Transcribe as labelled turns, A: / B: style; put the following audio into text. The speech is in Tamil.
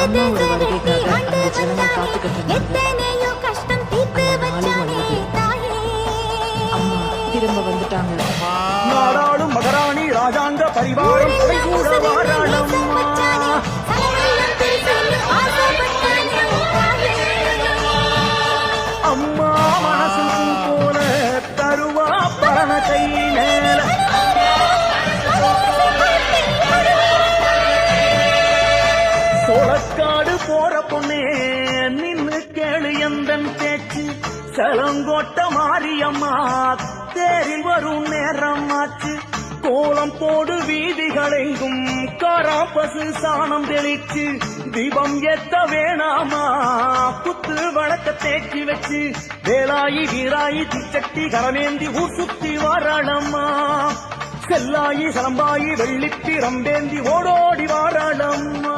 A: அம்மாவோட வருகைக்காக அந்த ஜனங்க காத்துக்கிட்டு அம்மா திரும்ப வந்துட்டாங்க.
B: நாடாளும் மகராணி ராஜாங்க பரிவாரம் கூட வாராளம்மா. அம்மா மனசும் போல தருவா பரண கை மேல. சோளக்காடு போற பொண்ணே நின்னு கேளு எந்தன் பேச்சு. செலங்கோட்ட மாரியம்மா தேரில் வரும் நேரம் ஆச்சு. கோலம் போடு வீதிகளெங்கும் காராப்பசு சாணம் தெளிச்சு. தீபம் ஏத்த வேணாமா புத்து வழக்க தேக்கி வச்சு. வேலாயி வீராயி தீச்சட்டி கரமேந்தி ஊர் சுத்தி வாராளம்மா. செல்லாயி சலம்பாயி வெள்ளிப்பி ரம்பேந்தி ஓடோடி வாராளம்மா.